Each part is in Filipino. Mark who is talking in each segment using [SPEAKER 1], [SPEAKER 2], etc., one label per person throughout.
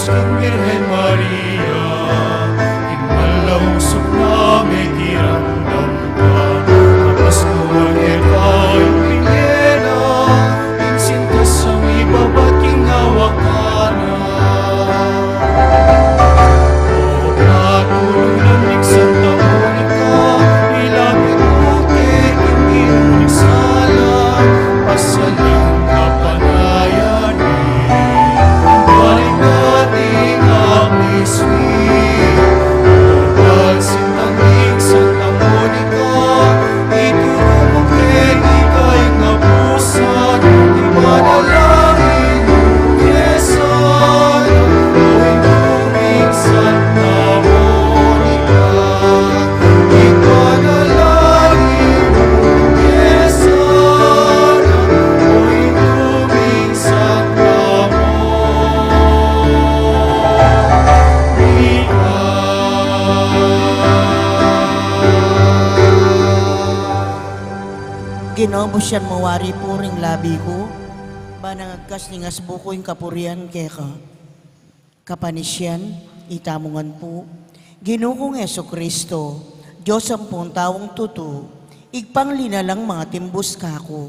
[SPEAKER 1] king Birhen Maria, king malahusok na may kirandam ka, kapaskuhan eka yung pingena, king sintas ang ibabat king hawak ka na. O katulungan ning Santa Monica, ilapit mo kay king inuning sala, pasaling kapanayan ni balik natin ang iswi. O pagsintang ning Santa Monica, ituro mo kay ikay nga pusan, imanalangin mo kesan, o inuming Santa Monica, imanalangin mo kesan, o inuming Santa
[SPEAKER 2] Ginobo siyan mawari puring labi ko, banangagkas ningas bukoy kapurian keka. Kapanisyan, itamungan po, Ginukong Yeso Kristo, Diyos ang pong tawong tuto, igpang linalang mga timbus kako.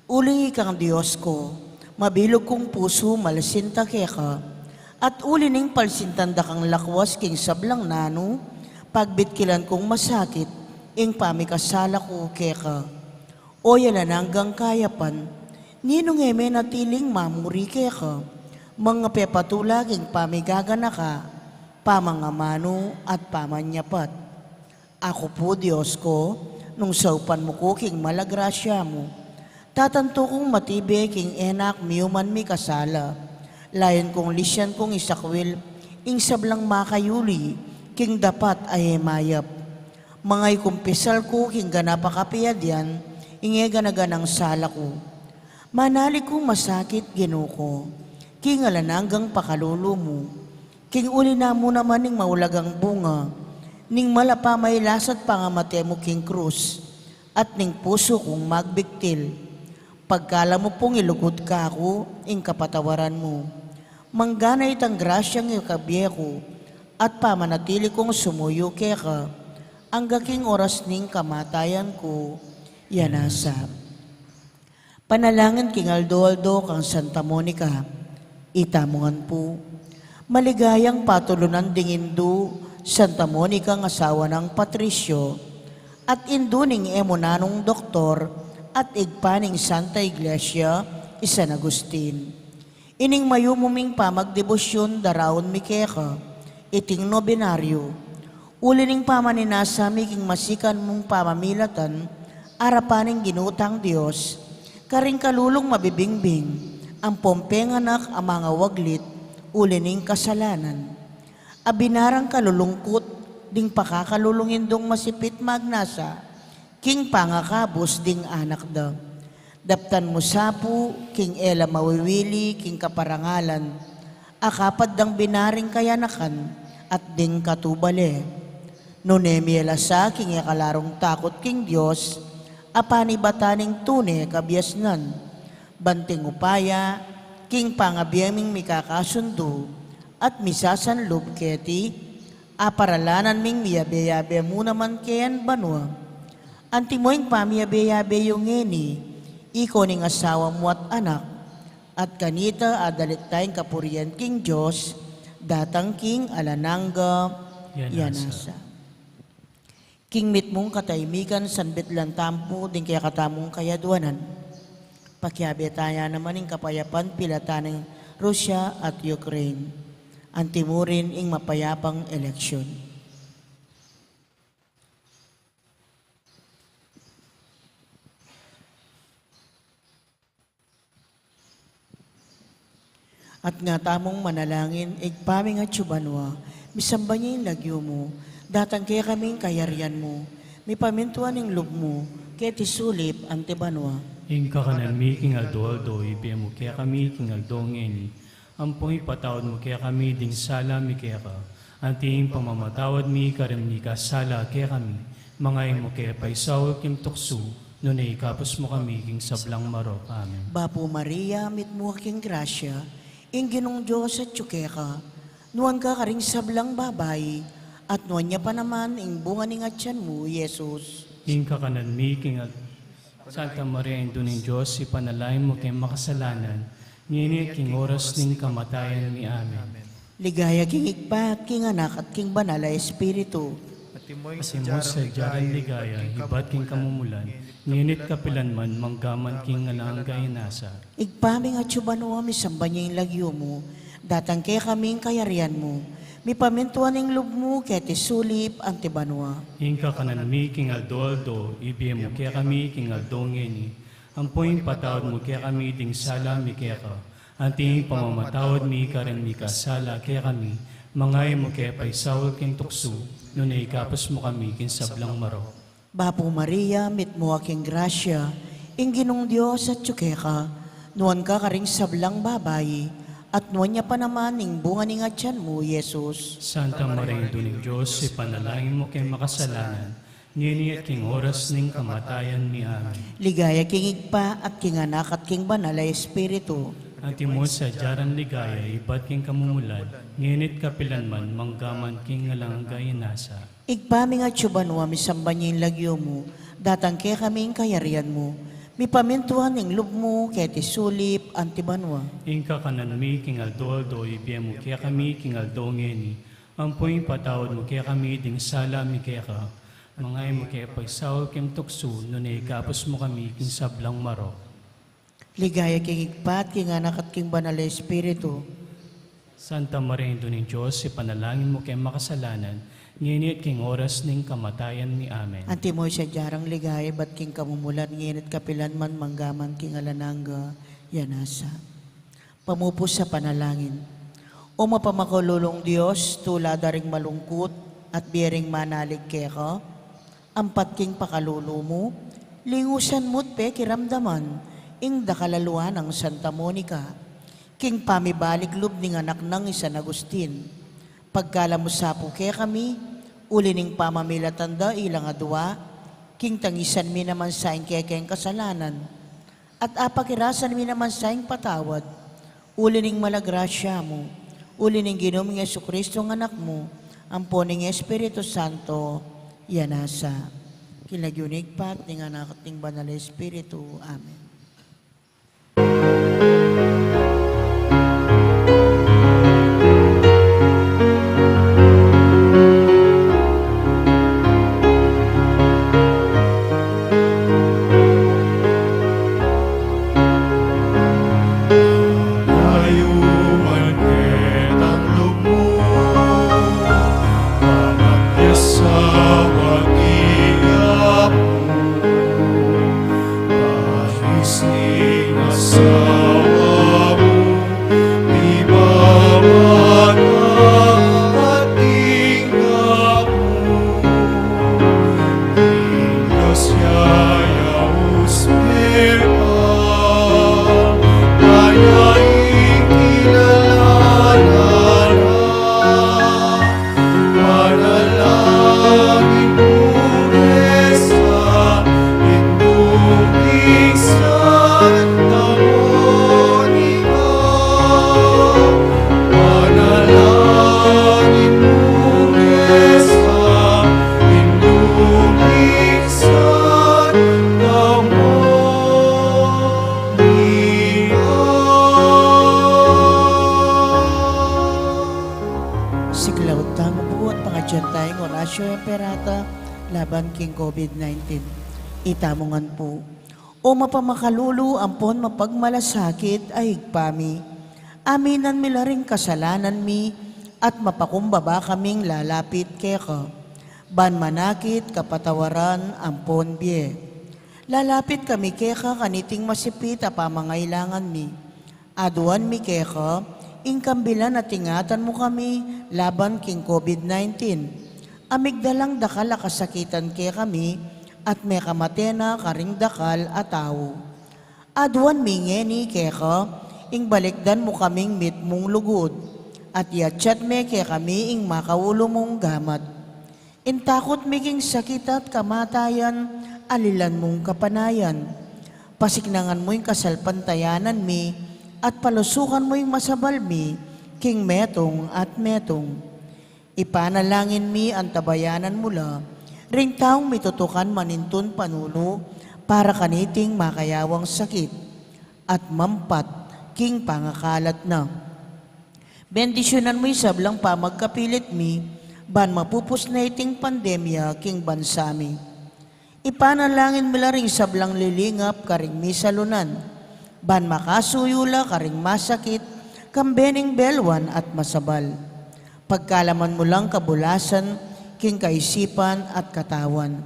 [SPEAKER 2] Uling ikang Diyos ko, mabilog kong puso malasinta keka, at ulining palsintanda kang lakwas king sablang nano, pagbitkilan kong masakit, ing pamikasala ko keka. O yalan hanggang kayapan, ninong eme natiling mamuri keka, mga pepatulaging pamigagana ka, pamangamano at pamanyapat. Ako po, Diyos ko, nung saupan mo ko king malagrasya mo, tatanto kong matibay king enak miyuman mi kasala, layan kong lisyan kong isakwil, ing sablang makayuli, king dapat ay mayap. Mangay kumpisal ko king ganapakapiyad yan, inge ganaganang sala ko. Manali kong masakit ginuko, king alananggang pakalulo mo, king uli na mo naman ning maulagang bunga, ning malapa may lasat pangamate mo king krus, at ning puso kong magbiktil. Pagkala mo pong ilugod ka ako, ing kapatawaran mo. Manggana itang grasyang ikabye ko, at pamanatili kong sumuyo keka, ang gaking oras ning kamatayan ko, yanasa. Panalangin king Aldo kang Santa Monica, itamungan po. Maligayang patulunan ding Indo, Santa Monica ng asawa ng Patricio, at Indo ning emonanong doktor, at igpaning Santa Iglesia, San Agustin. Ining mayumuming pamagdebosyon daraon mikeka, iting nobenaryo, ulining pamaninasa miking masikan mong pamamilatan, arapaning ginutang Diyos, karing kalulong mabibingbing, ang pompenganak ang mga waglit, ulining kasalanan. Abinarang kalulungkot, ding pakakalulungin dong masipit magnasa, king pangakabos ding anak da. Daptan mo sapu, king ela mawiwili, king kaparangalan, akapad dang binaring kayanakan, at ding katubale. Nunemiela sa king ikalarong takot king Diyos, apani bataning tune kabiasnan, banting upaya, king pangabiyaming mikakasundo, at misasanlob keti, aparalanan ming miyabe-yabe mo naman kayan banwa. Antimoing pamiyabe-yabe yung ngeni, iko ning asawa mo at anak, at kanita adalit tayong kapurian king Diyos, datang king alanangga, yanasa. King mit mong kataymikan sanbit lang tampo din kaya katamong kayadwanan. Pakyabe taya naman ng kapayapan pilatan ng Rusya at Ukraine. Antimurin ing mapayapang eleksyon. At nga tamong manalangin, igpaming at subanwa, misamba niya yung lagyo mo, datang kaya kaming kayarian mo, may pamintuan ng loob mo, kaya tisulip ang tibanwa.
[SPEAKER 3] Ing kakanalmi king Aldo, ibe mo kaya kami king Aldo ngeni, ampoy patawad mo kaya kami ding sala mi kaya ka, anting pamamatawad mi karim ka sala kaya kami, mga mo kaya paisaw kim tukso, noon ay ikapos mo kami king sablang marok. Amen.
[SPEAKER 2] Bapo Maria, mit mo king grasya, ing ginong Diyos at tsukeka, Nuan ka karing sablang babay, at nuan niya pa naman ing bunga ni ngatyan mo, Yesus.
[SPEAKER 3] King kakanan mi, King Santa Maria, Indo ng Diyos, ipanalain mo kay makasalanan, nginit king oras ning kamatayan ni Amen.
[SPEAKER 2] Ligaya king ikpat, king anak at king banal na Espiritu.
[SPEAKER 3] Kasi mo sa jaran ligaya, hibat king kamumulan, nginit kapilan man, manggaman king alanggay nasa.
[SPEAKER 2] Igpaming at subano mi samba niya yung lagyo mo, datang kay kaming kayarian mo, mi pamintuan ng loob mo kay tisulip ang tibanwa.
[SPEAKER 3] Inka kanan mi, King Aldo, ibigay mo kaya kami, King Aldo ngeni. Ang poing patawad mo kaya kami, ding sala mi kaya ka. Ang tingin pamamatawad mi, karen mi kasala kaya kami. Mangay mo kaya paisawal king tukso, nung naikapos mo kami, king sablang maro.
[SPEAKER 2] Bapo Maria, mit mo aking grasya, ing ginong Diyos at tsukeka, nuan ka karing sablang babay, at nuan niya pa naman ing bunga ni ngatyan mo, Yesus.
[SPEAKER 3] Santa Maria, Indo ng Diyos, ipanalangin mo kay makasalanan, nginit king oras ning kamatayan ni Amen.
[SPEAKER 2] Ligaya king igpa at king anak at king banal na Espiritu.
[SPEAKER 3] Ang timon sa jaran ligaya, ibat king kamumulan, nginit kapilan man, manggaman king alanggay nasa.
[SPEAKER 2] Igpaming at subanwa, misamba niya yung lagyo mo, datang kay kaming kayarian mo, mi pamintuhan ng loob mo, kay tisulip ang tibanwa.
[SPEAKER 3] Inka kanan mi, King Aldo, ibigay mo kaya kami, King Aldo ngeni. Ang poing patawad mo kaya kami, ding sala mi kaya ka. Mangay mo kaya pagsawal king tukso, nung naikapos mo kami, king sablang maro.
[SPEAKER 2] Ligaya king igpat, king anak at king banal na Espiritu.
[SPEAKER 3] Santa Maria, Indo ng Diyos, ipanalangin mo kay makasalanan, nginit king oras ning kamatayan ni Amen.
[SPEAKER 2] Anti mo siya jarang ligaya, ba't king kamumulan, nginit kapilan man manggaman king alananga, yanasa. Pamupos sa panalangin. O mapamakululong Diyos, tula daring malungkot at biring manalig keka, ampat king pakalulo mo, lingusan mo't pe kiramdaman, ing dakalaluan ng Santa Monica, king pamibalik lub ning anak ng San Agustin. Pagkalamusapo kaya kami, uli ning pamamilatanda ilang adwa, king tangisan mi naman sa kaya kayang kasalanan, at apakirasan mi naman sa patawad, uli ning malagrasya mo, uli ning Ginoong Jesucristo ng anak mo, ampo ning Espiritu Santo, yanasa. Kilagyunig pat ning anak at ning banal na Espiritu. Amen.
[SPEAKER 1] Layuan kitang loob mo, pagyasawa iyak mo, kahis ning asawa mo, ibabaga at tingnan mo. Diyos yayaus mirpa, kaya ikilalanan na, panalangin mo esa, induming Santa Monica. Panalangin mo esa, induming Santa Monica.
[SPEAKER 2] Siklaw tamo po at pangadyan tayong orasyo emperata laban king COVID-19. Itamongan po. O mapamakalulu ampon mapagmalasakit ay higpami. Aminan mi laring kasalanan mi at mapakumbaba kaming lalapit keka. Ban manakit kapatawaran ampon bie. Lalapit kami keka kaniting masipit a pamangailangan mi. Aduan mi keka, ingkambilan at ingatan mo kami laban king COVID-19. Amigdalang dakal a kasakitan ke kami at may kamatena karing dakal at tao. Aduan mi ngeni keka, ing balikdan mo kaming mitmong lugod at yatsyat me ke kami ing makaulo mong gamat. Intakot mi king sakit at kamatayan, alilan mong kapanayan. Pasiknangan mo yung kasalpantayanan mi, at palusukan mo yung masabal mi, King Metong at Metong. Ipanalangin mi ang tabayanan mula, ring taong mitutukan manintun panulo, para kaniting makayawang sakit, at mampat king pangakalat na. Bendisyonan mo sablang pamagkapilit mi, ban mapupus na iting pandemya king bansami. Ipanalangin mo ring sablang lilingap karing misalunan, ban makasuyula karing masakit, kambening belwan at masabal. Pagkalaman mo lang kabulasan, king kaisipan at katawan.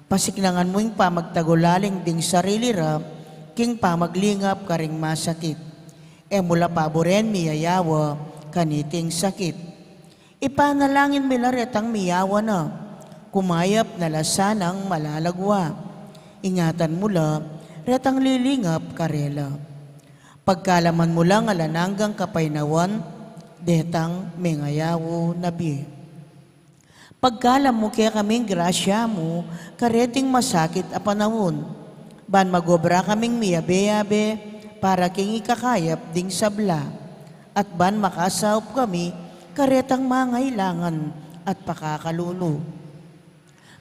[SPEAKER 2] Pasiklangan mo yung pamagtagulaling ding sarili ra, king pamaglingap karing masakit. E mula paboren miyayawa, kaniting sakit. Ipanalangin mi laretang miyawa na, kumayap na lasanang malalagwa. Ingatan mula, retang lilingap karela. Pagkalaman mo lang alananggang kapainawan, detang mengayawo nabi. Pagkalam mo kaya kaming grasya mo, kareting masakit a panahon. Ban magobra kaming miyabe-yabe, para king ikakayap ding sabla. At ban makasaup kami, karetang mangailangan at pakakalulo.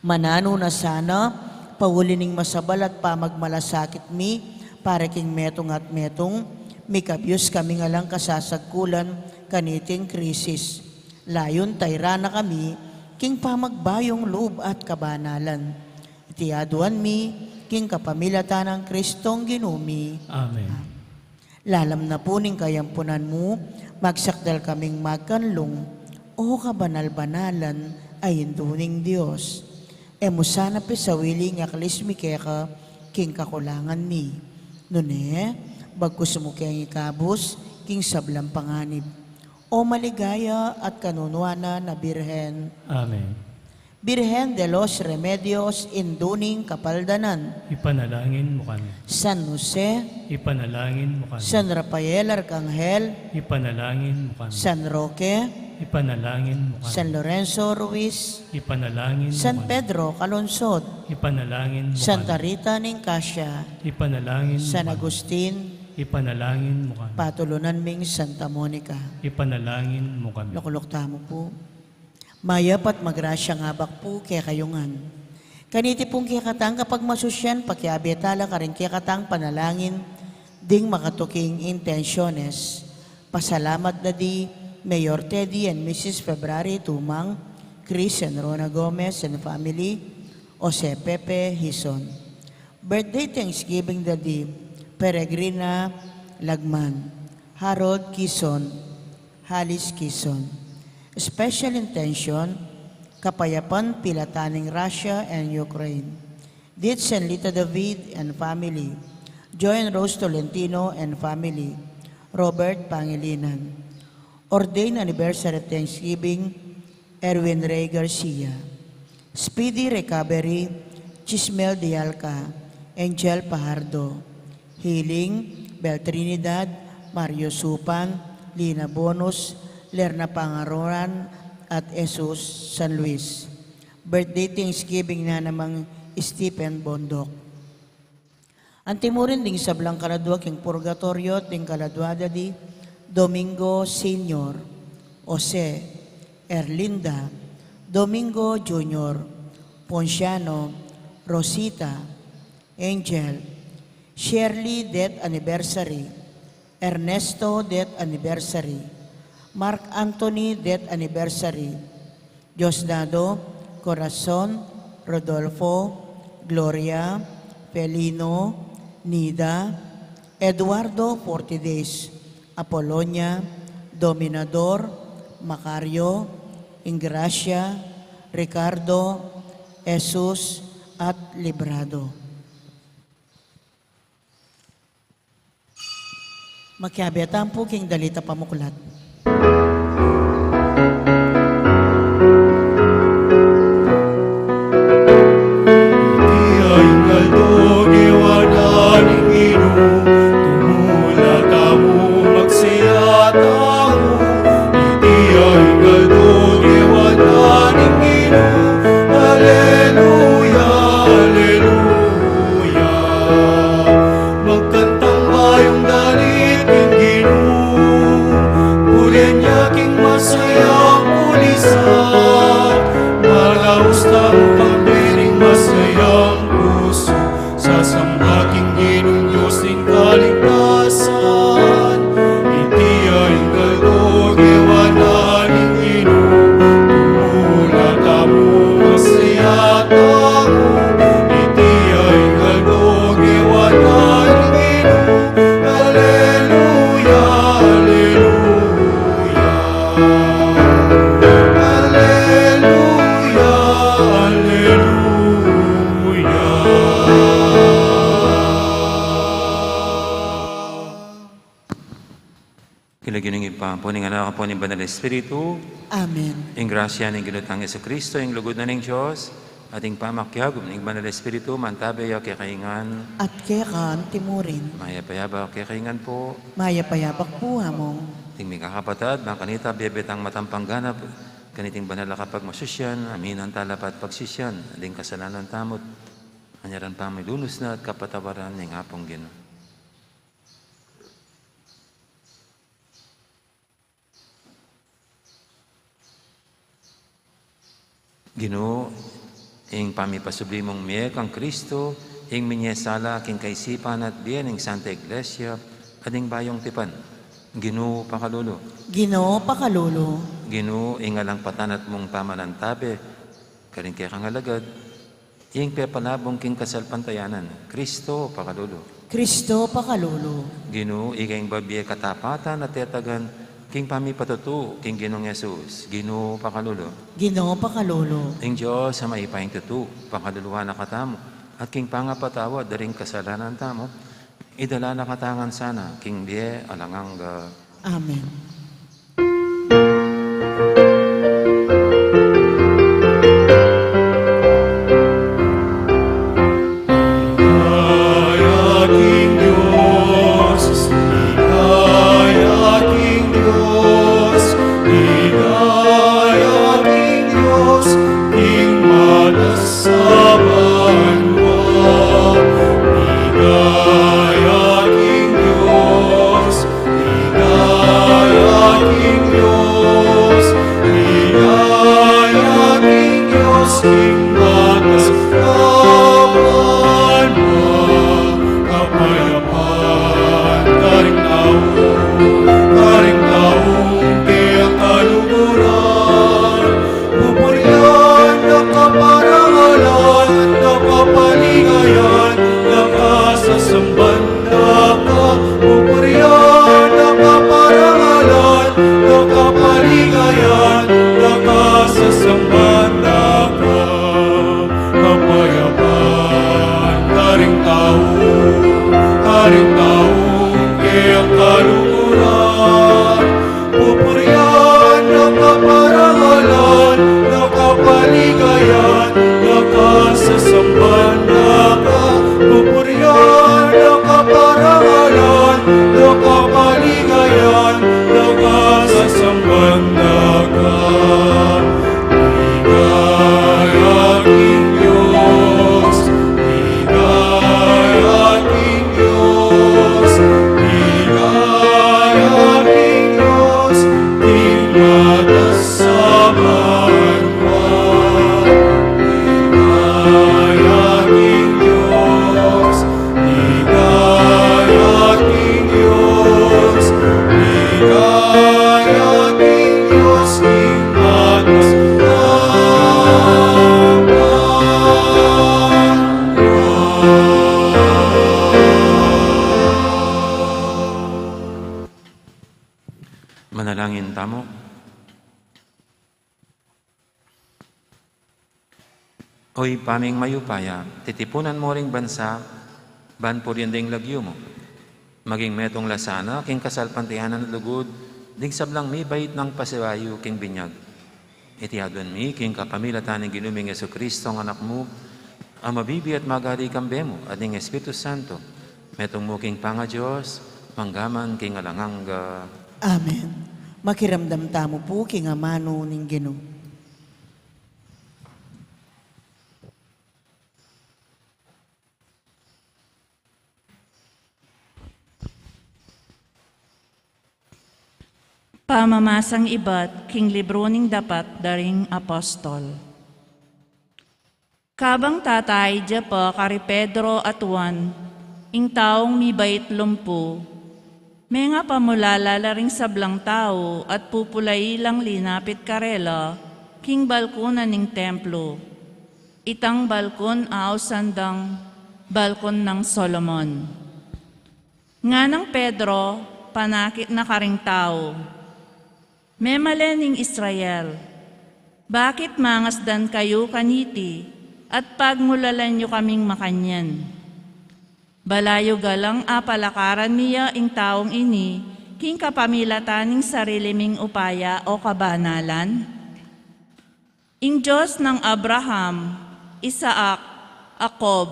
[SPEAKER 2] Manano na sana, pawulining masabal at pamagmalasakit mi, para king metong at metong, mikabyos kami nga lang kasasagkulan, kaniting krisis. Layon tayra na kami, king pamagbayong loob at kabanalan. Itiaduan mi, king kapamilatan ng Kristong ginumi.
[SPEAKER 3] Amen.
[SPEAKER 2] Lalam na po ning kayampunan mo, magsakdal kaming magkanlong, o kabanal-banalan ay induning Diyos. E mo sana pisawili nga kalismikeka, king kakulangan mi. Nune, bagkus mo kayang ikabos, king sablang panganib. O maligaya at kanunuana na Birhen.
[SPEAKER 3] Amen.
[SPEAKER 2] Birhen de los Remedios induning kapaldanan.
[SPEAKER 3] Ipanalangin mo kami.
[SPEAKER 2] San Jose,
[SPEAKER 3] Ipanalangin mo kami.
[SPEAKER 2] San Rafael Arcangel,
[SPEAKER 3] Ipanalangin mo kami.
[SPEAKER 2] San Roque,
[SPEAKER 3] Ipanalangin mo kami.
[SPEAKER 2] San Lorenzo Ruiz,
[SPEAKER 3] Ipanalangin mo
[SPEAKER 2] San
[SPEAKER 3] kami.
[SPEAKER 2] Pedro Calonsod,
[SPEAKER 3] Ipanalangin mo
[SPEAKER 2] Santa
[SPEAKER 3] kami.
[SPEAKER 2] Rita Nicasia,
[SPEAKER 3] Ipanalangin mo
[SPEAKER 2] San
[SPEAKER 3] kami.
[SPEAKER 2] Agustin,
[SPEAKER 3] Ipanalangin mo kami.
[SPEAKER 2] Patulunan ming Santa Monica.
[SPEAKER 3] Ipanalangin mo kami.
[SPEAKER 2] Lukulukta mo po. Mayap at magrasya nga bak po kaya kayungan. Kaniti pong kaya katang kapag masusyan, pakiabetala ka rin kaya katang panalangin, ding makatuking intensyones. Pasalamat na di Mayor Teddy and Mrs. February Tumang, Chris and Rona Gomez and family, Jose Pepe Hison. Birthday Thanksgiving na di Peregrina Lagman, Harold Kison, Halis Kison. Special intention, kapayapan pilataning Russia and Ukraine. Ditz and Lita David and family. Joy and Rose Tolentino and family. Robert Pangilinan. Ordained anniversary Thanksgiving, Erwin Ray Garcia. Speedy recovery, Chismel Dialca, Angel Pajardo. Healing, Bel Trinidad, Mario Supan, Lina Bonus, Lerna Pangaroran, at Jesus San Luis. Birthday Thanksgiving na namang Stephen Bondok. Antimurin ding sablang kaladwa king purgatorio ting kaladwada di Domingo Senior, Jose, Erlinda, Domingo Junior, Ponciano, Rosita, Angel, Shirley death anniversary, Ernesto death anniversary, Mark Anthony death anniversary, Diosdado, Corazon, Rodolfo, Gloria, Pelino, Nida, Eduardo 40 days, Apolonia, Dominador, Macario, Ingracia, Ricardo, Jesus, at Librado. Makiabetan po king dalita pamuklat.
[SPEAKER 1] Magkantang bayong dalit king Ginoo, ulisan, malaustang pagbiring masayang puso, sasamba king Ginong Diyos ng kaligtasan. Iti ay galog, iwanan ng Ginoo, tumulat mo masaya tamo. Iti ay galog, iwanan ng Ginoo, Alleluia, Alleluia. Alleluia, Alleluia.
[SPEAKER 4] Kilagin ng ipampo, ng anak po ng Banal na Espiritu,
[SPEAKER 2] Amen.
[SPEAKER 4] ang grasya ng ginutang Yesu Kristo, ang lugod na ng Diyos, ating pamakyagom ng Banal na Espiritu, mantabi o kakaingan,
[SPEAKER 2] At kaya kan timurin,
[SPEAKER 4] mayapayaba o kakaingan po,
[SPEAKER 2] mayapayabak po hamong,
[SPEAKER 4] ting mga kapatid, mga kanita, biyabetang matampang ganap, kaniting banal na kapag masusyan, amin ang talapat pagsisyan, ading kasalanan tamot, anyaran pa may lunos na at kapatawaran ng hapong Ginoo. Ginoo, ing pamipasublimong miyek ang Kristo, ing minyesala king kaisipan at biyan ng Santa Iglesia, ading bayong tipan. Ginoo, pakalulo.
[SPEAKER 2] Ginoo pakalolo,
[SPEAKER 4] Ginoo, ing alang patanat mong pamanantabe, karin kaya kang alagad, ing pepalabong king kasalpantayanan. Kristo, pakalulo.
[SPEAKER 2] Kristo pakalolo,
[SPEAKER 4] Ginoo, ing babiye katapatan at tetagan, king pamipatutu, king Ginong Yesus. Ginoo, pakalulo.
[SPEAKER 2] Ginoo pakalolo,
[SPEAKER 4] Ing Diyos sa maipahing tutu, pakaluluwa na katamo, at king pangapatawa, daring kasalanan tamo, idala na katangan sana, king biye alangang
[SPEAKER 2] Amen.
[SPEAKER 1] Aking Diyos, aking Diyos, aking Diyos, ing matasaban mo. Aking Diyos, aking Diyos, aking Diyos, ing matasaban mo. Kapayapaan, karing taong kaya kaluguran. Pupurihan, nakaparangalan, nakapaligayan, nakasasamban na ka. Pupurihan, nakaparangalan, nakapaligayan, nakasasamban na ka. Kapayapaan, karing taong kaya kaluguran. Pupurihan, nakaparangalan, nakapaligayan, nakasasamban na ka. Pupurihan, nakaparangalan, nakapaligayan, nakasasamban na ka. Aking Diyos, aking Diyos, aking Diyos, di matasaban mo. Aking Diyos, aking Diyos, aking Diyos, di
[SPEAKER 4] manalangin tamo. Oy paming mayupaya, titipunan mo ring bansa, ban po rin ding lagyo mo. Maging metong lasana, king kasalpantihanan lugod, dig sablang mi bait ng pasiwayo, king binyag. Itihadon mi, king kapamilatan ng ginuming Yesu Kristo ang anak mo, ang mabibi at magari kambe mo, at ng Espiritu Santo, metong mo king panga Diyos, manggaman king alangang
[SPEAKER 2] Amen. Makiramdam tamo po kingamano ning Ginoo.
[SPEAKER 5] Pamamasang ibat, king libro ning dapat daring apostol. Kabang tatay dya pa kari Pedro at Juan, ing taong mibait lumpo, may nga pamulalala ring sablang tao at pupulay lang linapit karela, king balkonan ning templo. Itang balkon aw sandang balkon ng Solomon. Nga ng Pedro, panakit na karing tao. Memalening Israel, bakit mangasdan kayo kaniti at pagmulalan nyo kaming makanyan? Balayo galang apalakaran niya ing taong ini, king kapamilataning sariliming upaya o kabanalan? Ing Diyos ng Abraham, Isaac, Jacob,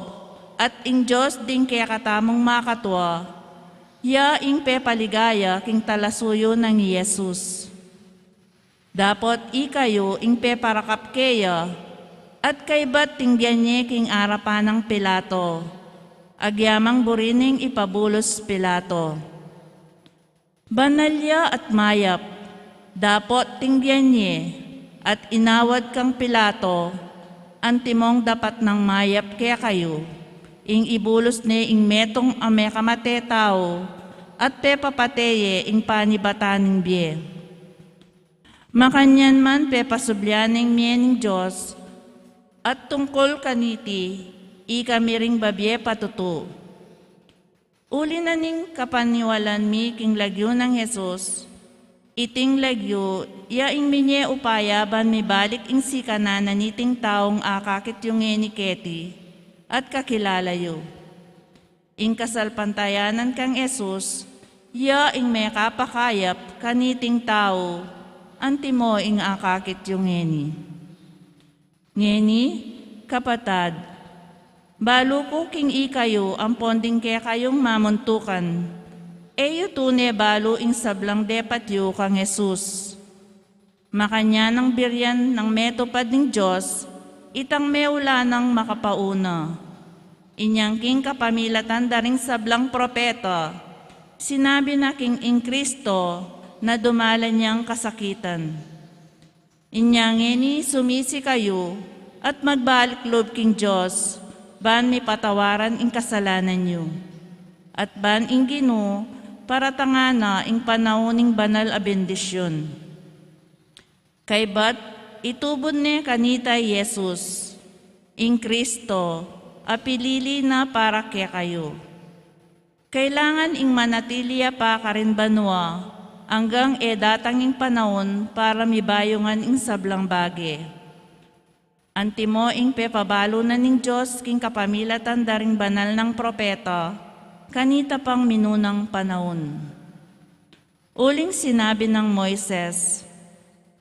[SPEAKER 5] at ing Diyos din kaya katamong makatwa, ya ing pepaligaya king talasuyo ng Yesus. Dapot ikayo ing peparakap keya, at kaybat tingyan niya king arapan ng Pilato, agyamang burining ipabulos Pilato. Banalya at mayap, dapot tingyan niya, at inawad kang Pilato, antimong dapat ng mayap kaya kayo, ing ibulos ni ing metong ame kamate tao, at pepapateye ing panibataning biye. Makanyan man pepasubyaning miyening Diyos, at tungkol kaniti, ikamiring babye patuto. Uli na ning kapaniwalan mi king lagyo ng Jesus, iting lagyo, yaing minye upaya ban mi balik ing sikananan niting taong akakit yung eniketi, at kakilalayo. Ing kasalpantayanan kang Jesus, yaing may kapakayap kaniting tao, antimo ing akakit yung ngeni. Ngeni, kapatad, balo ko king ikayo ang ponding kaya kayong mamuntukan, eyo tune balo ing sablang depatyo kang Jesus. Makanya ng biryan ng metopad ng Diyos, itang meula ng makapauna. Inyang king kapamilatan daring sablang propeta, sinabi na king ing Kristo, na dumalan niyang kasakitan. Inyangeni sumisi kayo at magbalik loob king Diyos, ban mi patawaran ing kasalanan niyo. At ban ing Gino, para tangana ing panauning banal a bendisyon. Kaybat, itubod ni kanita Jesus, ing Kristo, apilili na para kaya kayo. Kailangan ing manatiliya pa karin banwa, hanggang datanging panahon para mibayungan ing sablang bage. Antimo ing pepabalo na ning Diyos king kapamilatan daring banal ng propeta, kanita pang minunang panahon. Uling sinabi ng Moises,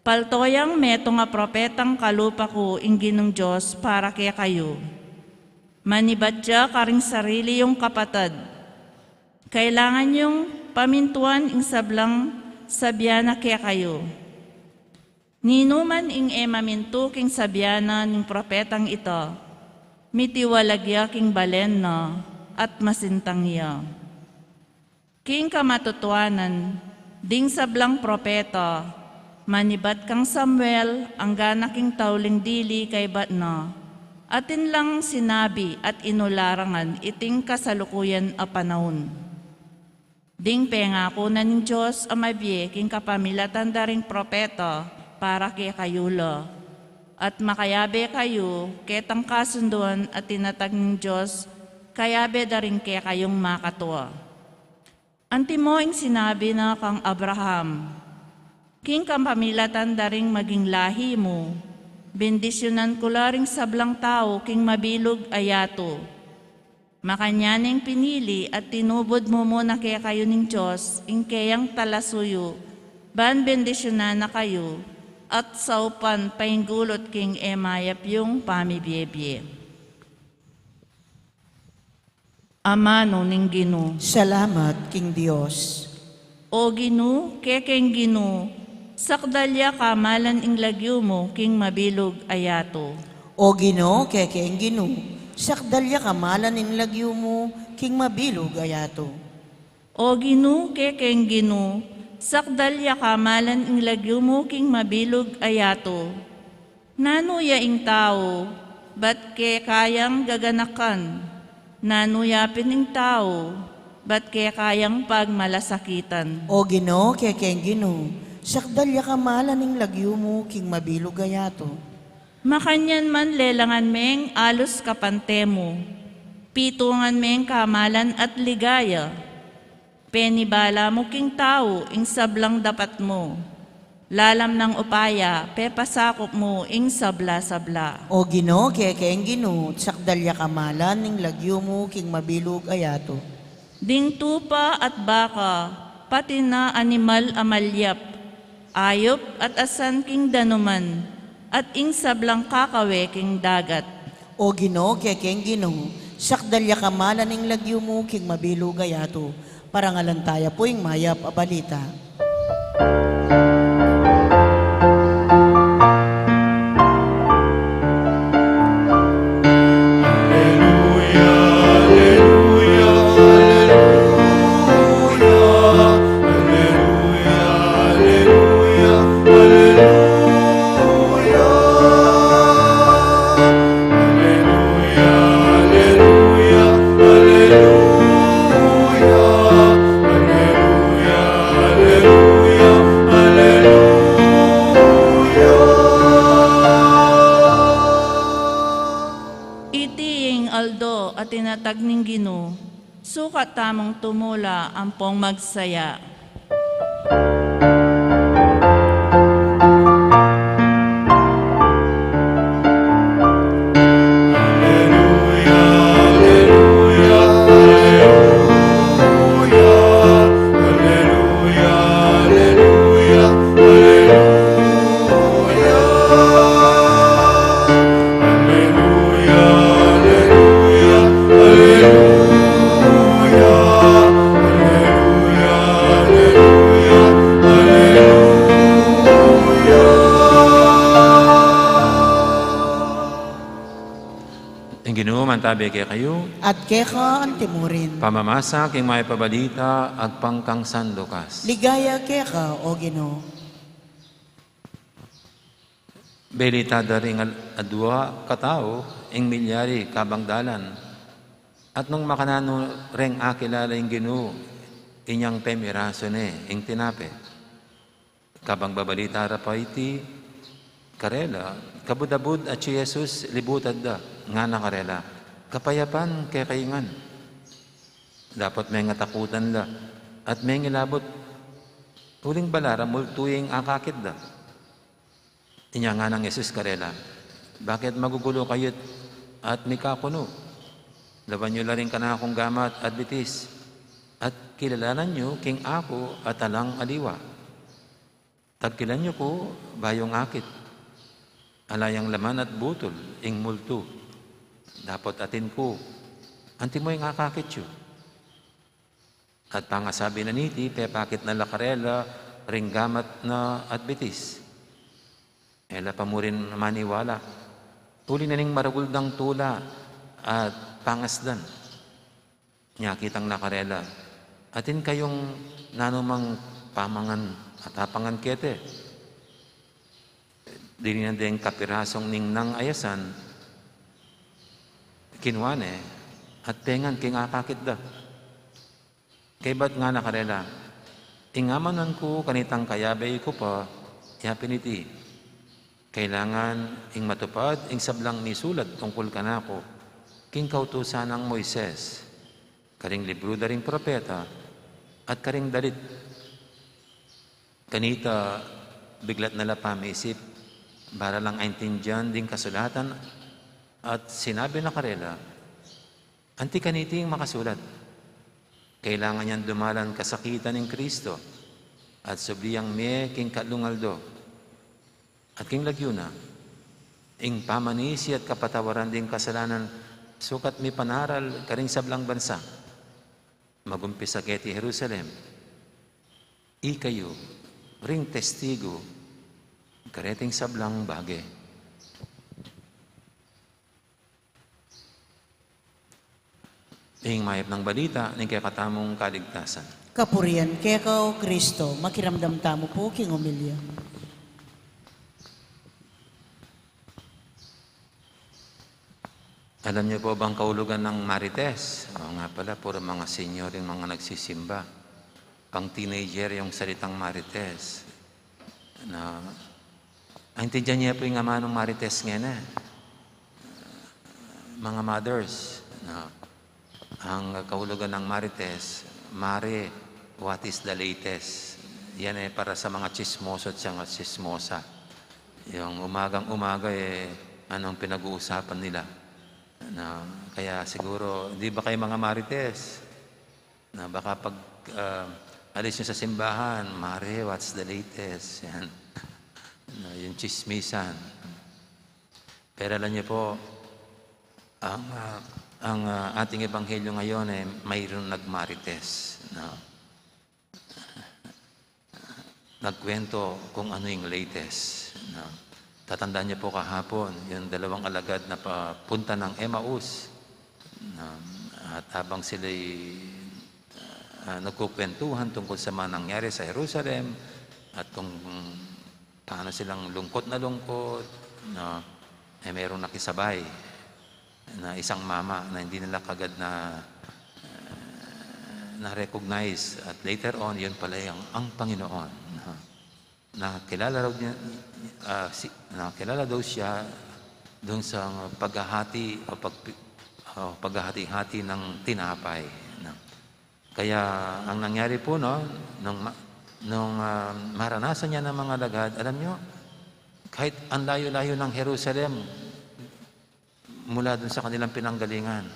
[SPEAKER 5] paltoyang meto nga propetang kalupa ko ing ginong Diyos para kaya kayo. Manibadya karing sarili yung kapatad. Kailangan yung pamintuan ing sablang sabyana kaya kayo. Ninuman ing emamintu king sabyana ning propetang ito, mitiwalagya king balen na at masintangya. King kamatutuanan, ding sablang propeta, manibat kang Samuel, ang gana king tauling dili kay batna, atin lang sinabi at inularangan iting kasalukuyan a panahon. Ding pengako na ng Diyos amabye king kapamilatan daring propeta para kay kayulo. At makayabe kayo ketang kasunduan at tinatag ng Diyos kayabe daring kay kayong makatwa. Antimo ing sinabi na kang Abraham, king kapamilatan daring maging lahi mo, bendisyonan ko laring sablang tao king mabilog ayato. Makanyaning pinili at tinubod mo muna kaya kayo ng Diyos, ing kayang talasuyo, ban bendisyonan na kayo, at saupan painggulot king emayap yung pamibiyebye. Amano ning Gino.
[SPEAKER 2] Salamat, King Diyos.
[SPEAKER 5] O Gino, kekeng Gino, sakdalya kamalan ing lagyo mo, king mabilog ayato.
[SPEAKER 2] O Gino, kekeng Gino, sakdalya kamalan in lagyo mo, king mabilog ayato.
[SPEAKER 5] O Gino, kekeng Gino, sakdalya kamalan ing lagyo mo king mabilog ayato. Nanuya ing tao, ba't ke kayang gaganakan? Nanuya pining tao, ba't ke kayang pagmalasakitan?
[SPEAKER 2] O Ginoo, kekeng Ginoo, sakdalya kamalan ning lagyo mo king mabilog ayato.
[SPEAKER 5] Makanyan man lelangan meng alos kapantemo, pitungan meng kamalan at ligaya. Penibala mo king tao, ing sablang dapat mo. Lalam ng upaya, pepasakop mo, ing sabla-sabla.
[SPEAKER 2] O Ginoo, kekeng Ginoo, sakdalya kamalan ning lagyo mo king mabilog ayato.
[SPEAKER 5] Ding tupa at baka, pati na animal amalyap, ayop at asan king danuman, at ing sablang kakawe king dagat.
[SPEAKER 2] O Ginoo, kekeng Ginoo, sakdalya kamalan ning lagyo mo king mabilog ayato. Parangalan tayo po ing mayap a balita.
[SPEAKER 1] Alleluia, alleluia, alleluia. Alleluia, alleluia, alleluia. Alleluia, alleluia, alleluia.
[SPEAKER 5] Itiing aldo at tinatag ning Ginoo, sukat tamang tumula ampong magsaya.
[SPEAKER 4] Ang Ginoo mantabi kay kayo,
[SPEAKER 2] At keka ang timurin.
[SPEAKER 4] pamamasa king may pabalita ag pangkang sandokas.
[SPEAKER 2] Ligaya keka, O Ginoo.
[SPEAKER 4] Belita daring adwa katao, ing milyari kabangdalan. At nung makanano reng akilala ing Ginoo, inyang pemiraso ne, ing tinape. Kabang babalita pa iti, karela, kabudabud at si Jesus libutad da, nga na karela. Kapayapan kay kaingan. Dapat may ngatakutan la, at may ngilabot. Uling balara, multuying akakit da. Inya nga ng Jesus karela, bakit magugulo kayo't at mikakuno? Laban nyo la rin ka na akong gamat at bitis, at kilalanan nyo king ako at alang aliwa. Tagkilan nyo ko bayong akit, alayang laman at butol, ing multo. Dapat atin ko, anti mo yung akakit yun. At pangasabi na niti, pepakit na lakarela, ring gamat na at bitis. Ela pa mo rin maniwala. Uli na ning maraguldang tula at pangasdan. Nyakitang nakarela. Atin kayong nanumang pamangan at apangan kete. Dini na din kapirasong ning nang ayasan. Kinwane at tengan king akakit da. Kay ba't nga nakarela? Ingamanan ko kanitang kayabay ko pa, yapiniti. Kailangan ing matupad, ing sablang nisulat tungkol kanako, king kautusan ng Moises, karing libro daring propeta, at karing dalit. Kanita, biglat nala pamisip, para lang aintindihan ding kasulatan, at sinabi na karela, anti kaniting makasulat. Kailangan niyan dumalan kasakitan ng Kristo, at subliyang me king kalungaldo, at king lagyuna, ing pamanisi at kapatawaran ding kasalanan, sukat mi panaral karing sablang bansa. Magumpisa keti Jerusalem, ikayo, ring testigo, kareting sablang bagay. Ing mayap ng balita, ning kakatamong kaligtasan.
[SPEAKER 2] Kapurian kaya o Kristo, makiramdam tamo po king umilya.
[SPEAKER 4] Alam niyo po bang kahulugan ng Marites? Oo nga pala, puro mga senior yung mga nagsisimba. Pang teenager yung salitang Marites. Na, intindihan niya po yung ama ng Marites ngayon eh. Mga mothers, na, ang kahulugan ng Marites, Mare, what is the latest? Yan eh para sa mga chismoso at mga chismosa. Yung umagang-umaga eh, anong pinag-uusapan nila? Na, kaya siguro, di ba kayo mga Marites? Na baka pag alis nyo sa simbahan, Mare, what's the latest? Yan. Na, yung chismisan. Pero alam niyo po, ang ating ebanghelyo ngayon ay mayroon nagmarites na nagkwento kung ano yung latest. Na, tatandaan niyo po kahapon, yung dalawang alagad na papunta ng Emmaus. At habang sila'y nagkukwentuhan tungkol sa mga nangyari sa Jerusalem at kung paano silang lungkot na mayroong nakisabay na isang mama na hindi nila kagad na-recognize at later on, yun pala ang Panginoon. Nakilala daw siya doon sa paghahati o paghahati-hati ng tinapay. Kaya ang nangyari po nung maranasan niya ng mga lagad, alam niyo, kahit ang layo-layo ng Jerusalem mula doon sa kanilang pinanggalingan,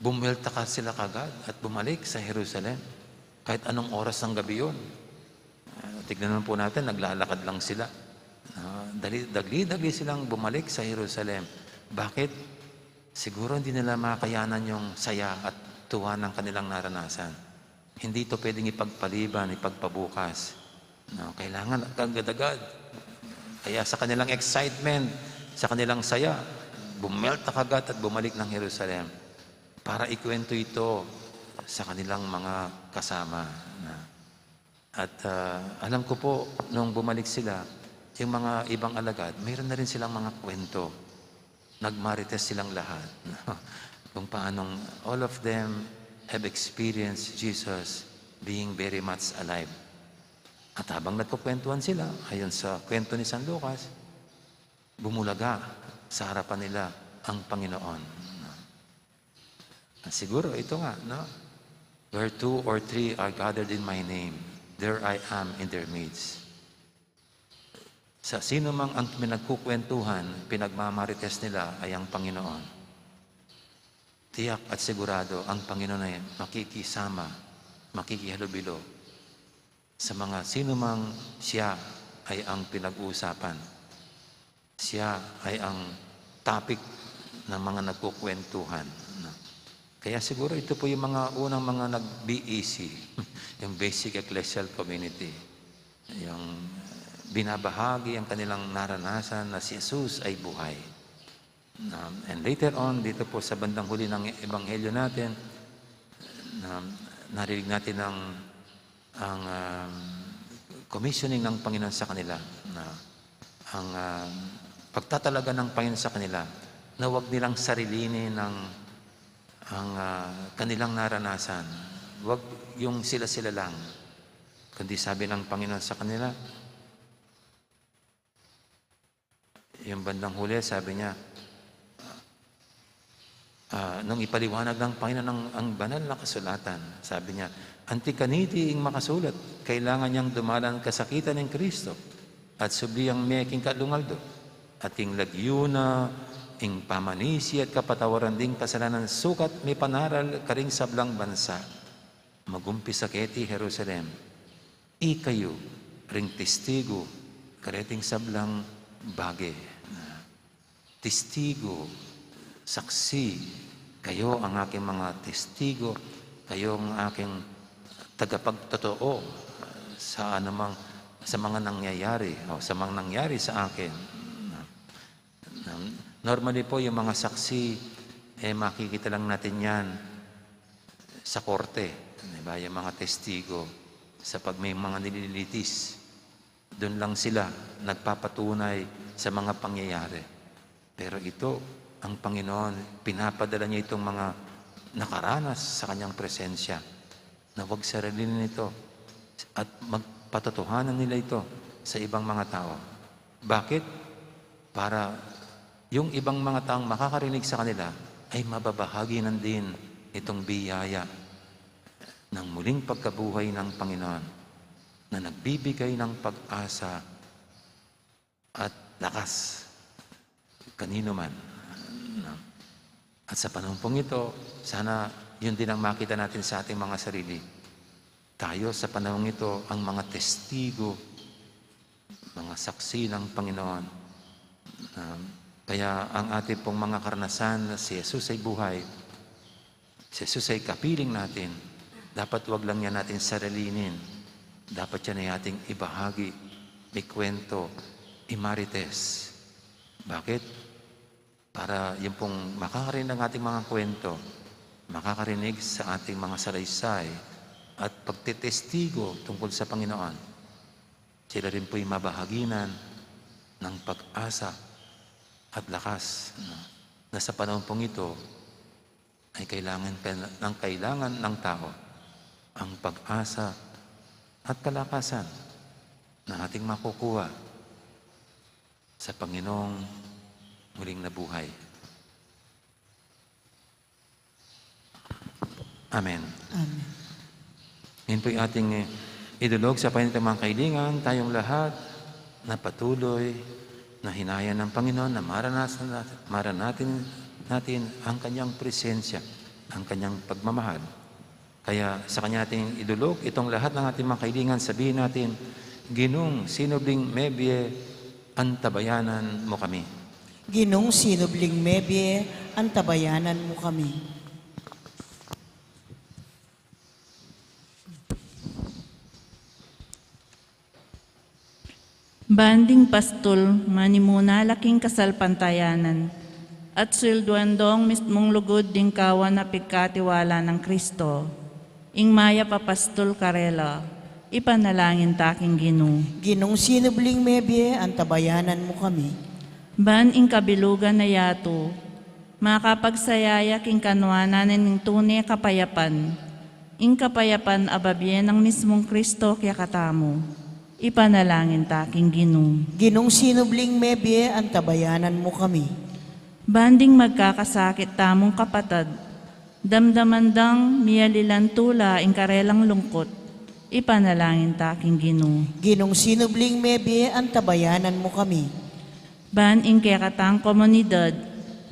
[SPEAKER 4] bumwelta ka sila kagad at bumalik sa Jerusalem kahit anong oras ng gabi yun. Tignan naman po natin, naglalakad lang sila. Dagli-dagli silang bumalik sa Jerusalem. Bakit? Siguro hindi nila makayanan yung saya at tuwa ng kanilang naranasan. Hindi ito pwedeng ipagpaliban, ipagpabukas. Kailangan agad-agad. Kaya sa kanilang excitement, sa kanilang saya, bumelta kagad at bumalik ng Jerusalem para ikwento ito sa kanilang mga kasama. At alam ko po, nung bumalik sila, yung mga ibang alagad, mayroon na rin silang mga kwento. Nagmarites silang lahat. Kung paanong all of them have experienced Jesus being very much alive. At habang nagkukwentuhan sila, ayon sa kwento ni San Lucas, bumulaga sa harapan nila ang Panginoon. At siguro ito nga, where 2 or 3 are gathered in my name, there I am in their midst. Sa sino mang ang pinagkukwentuhan, pinagmamarites nila ay ang Panginoon. Tiyak at sigurado ang Panginoon ay makikisama, makikihalubilo sa mga sino mang siya ay ang pinag-uusapan. Siya ay ang topic ng mga nagkukwentuhan. Kaya siguro ito po yung mga unang mga nag-BEC, yung Basic Ecclesial Community. Yung binabahagi ang kanilang naranasan na si Jesus ay buhay. And later on, dito po sa bandang huli ng Ebanghelyo natin, narinig natin ang commissioning ng Panginoon sa kanila, ang pagtatalaga ng Panginoon sa kanila, na huwag nilang sarilinin ang kanilang naranasan. Huwag yung sila-sila lang. Kundi sabi ng Panginoon sa kanila, yung bandang huli, sabi niya, nung ipaliwanag ng Panginoon ang banal na kasulatan, sabi niya, antikaniti ing makasulat, kailangan niyang dumalan kasakitan ng Kristo at subliyang meking kalungaldo at king lagyuna ing pamanisi at kapatawaran ding kasalanan sukat may panaral karing sablang bansa magumpisa keti Jerusalem ikayo ring testigo kareting sablang bage testigo saksi kayo ang aking mga testigo kayo ang aking tagapagtotoo sa anumang sa mga nangyayari o sa mga nangyari sa akin. Normally po yung mga saksi, makikita lang natin yan sa korte, diba? Yung mga testigo, sa pag may mga nililitis, doon lang sila nagpapatunay sa mga pangyayari. Pero ito, ang Panginoon, pinapadala niya itong mga nakaranas sa kanyang presensya na huwag sarilin nito at magpatotohanan nila ito sa ibang mga tao. Bakit? Para yung ibang mga taong makakarinig sa kanila ay mababahagi ng din itong biyaya ng muling pagkabuhay ng Panginoon na nagbibigay ng pag-asa at lakas kanino man. At sa panumpong ito, sana yun din ang makita natin sa ating mga sarili. Tayo sa panahong ito ang mga testigo, mga saksi ng Panginoon. Kaya ang ating pong mga karanasan na si Jesus ay buhay, si Jesus ay kapiling natin, dapat wag lang yan natin sarilinin. Dapat yan ay ating ibahagi, ikwento, imarites. Bakit? Para yung pong makakarinig ng ating mga kwento, makakarinig sa ating mga salaysay at pagtetestigo tungkol sa Panginoon, sila rin po'y mabahaginan ng pag-asa at lakas na sa panahon pong ito ay kailangan ng tao ang pag-asa at kalakasan na ating makukuha sa Panginoong muling nabuhay. Amen.
[SPEAKER 2] Amen.
[SPEAKER 4] Ngayon po yung ating idulog sa panitang mga kailingan, tayong lahat na patuloy na hinaya ng Panginoon na maranatin natin ang kanyang presensya, ang kanyang pagmamahal. Kaya sa kanya natin idulog itong lahat ng ating mga kailingan, sabihin natin, Ginong sinubling mebye, antabayanan mo kami.
[SPEAKER 2] Ginong sinubling mebye, antabayanan mo kami.
[SPEAKER 5] Banding pastol, manimuna laking kasalpantayanan, at silduandong mismong lugod ding kawan na pigkatiwala ng Kristo. Ing maya papastol karela, ipanalangin taking Ginoo.
[SPEAKER 2] Ginong sinubling mebye, antabayanan mo kami.
[SPEAKER 5] Ban ing kabilugan na yato, makapagsayaya king kanwanan ng tunay kapayapan, ing kapayapan ababyen ng mismong Kristo kaya katamo. Ipanalangin taking Ginoo.
[SPEAKER 2] Ginong sinubling mebye, antabayanan mo kami.
[SPEAKER 5] Banding magkakasakit tamong kapatad, damdamandang miyalilan tula ing karelang lungkot, ipanalangin taking Ginoo.
[SPEAKER 2] Ginong sinubling mebye, antabayanan mo kami.
[SPEAKER 5] Ban ing kekatang komunidad,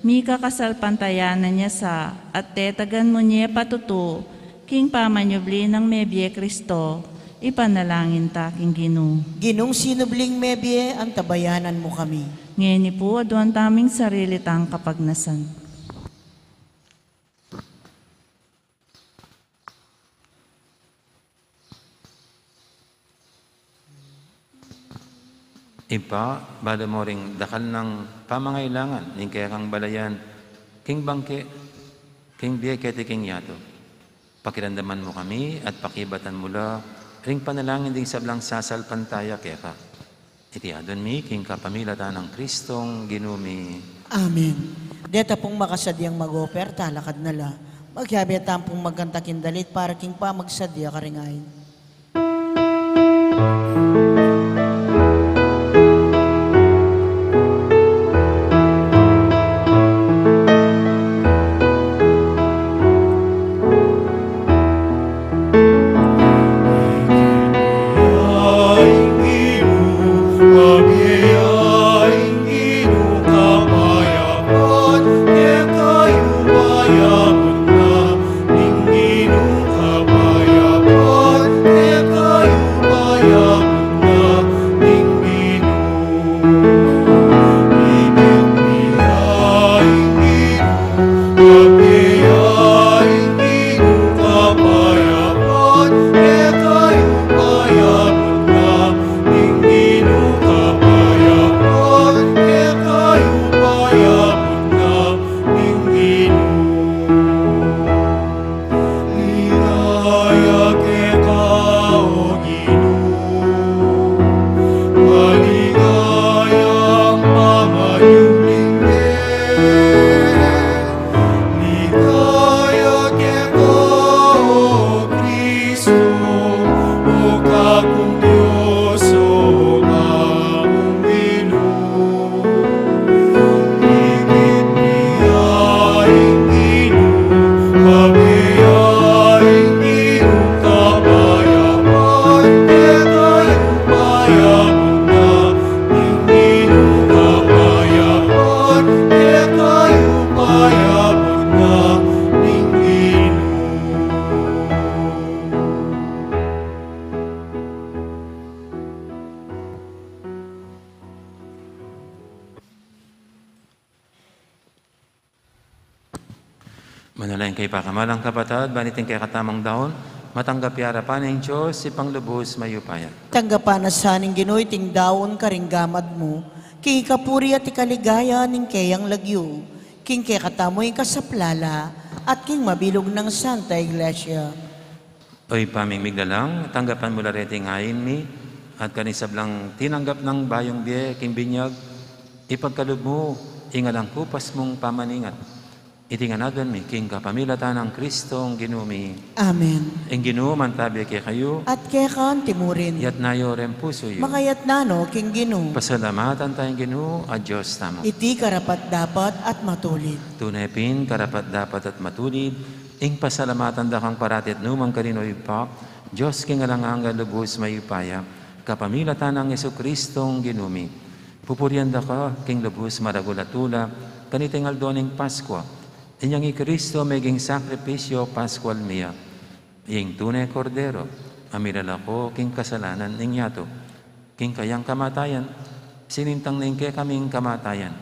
[SPEAKER 5] mi kakasalpantayanan niya sa at tetagan mo niya patuto, king pamanyubli ng mebye Kristo, ipanalangin taking Ginoo.
[SPEAKER 2] Ginong sinubling mebye, antabayanan mo kami.
[SPEAKER 5] Ngayon po, aduan taming sarili tang kapagnasan.
[SPEAKER 4] Ipa, bala mo ring dakal ng pamangailangan, ning kaya kang balayan, king bangke, king biye kete king yato. Pakiramdaman mo kami at pakibatan mula, ring panalangin ding sablang sasalpantaya kaya ka. Iti adon mi, king kapamilata ng Kristong ginumi.
[SPEAKER 2] Amen. Deta pong makasadyang mag-oper, talakad na la. Magyabiatan pong magkantakindalit para king pa magsadya karingayin.
[SPEAKER 1] Kapayapan,
[SPEAKER 4] Manalayin kay pakamalang kapatad, banitin kay katamang daon, matanggap yarapan ng Diyos, si panglubos mayupaya.
[SPEAKER 2] Tanggapan na saning Ginoy ting daon karinggamad mo, king kapuri at ikaligaya ning kayang lagyo, king kay katamoy kasaplala, at king mabilog ng Santa Iglesia.
[SPEAKER 4] Oy paming migdalang, tanggapan mo larete ngayon mi, at kanisablang tinanggap ng bayong biye, king binyag, ipagkalub mo, ingalang kupas mong pamaningat. Itinganadwan mi, king kapamilatan ng Kristong ginumi.
[SPEAKER 2] Amen.
[SPEAKER 4] Ang ginuman tabi kay kayo,
[SPEAKER 2] At kaya kaan timurin,
[SPEAKER 4] yat nayo rin puso yu.
[SPEAKER 2] makayat nano king Gino,
[SPEAKER 4] Pasalamatan tayong ginu, at Diyos tamo.
[SPEAKER 2] iti karapat dapat at matulid.
[SPEAKER 4] Tunay pin, karapat dapat at matulid, ing pasalamatan da kang paratit numang karinoy pa, Diyos king alanganga lubos mayupaya, kapamilatan ng Yesu Kristong ginumi. Pupurian da ka, king lubos maragulatula, kanitingal doning Paskwa, inyang Kristo meging sakripisyo Pascual niya, ing tunay kordero, amirala ko king kasalanan ning yato, king kayang kamatayan, sinintang ning kay kaming kamatayan,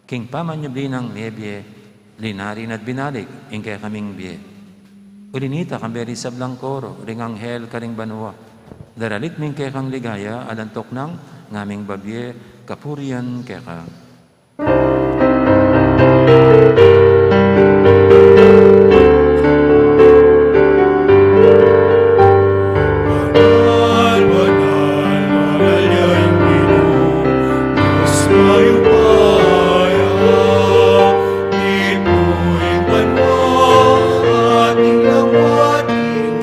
[SPEAKER 4] king pamanyubli ng nebye, linarin at binalik, ing kay kaming biye. Ulinita kamberi sa blangkoro, ring anghel karing banwa, daralit ming kay kang ligaya, alantok ng ngaming babye, kapurian kay ka.
[SPEAKER 1] Banal, banal, mahalyain Ginoo, Diyos mayupaya. Ito'y banwa, ating lamat, hingin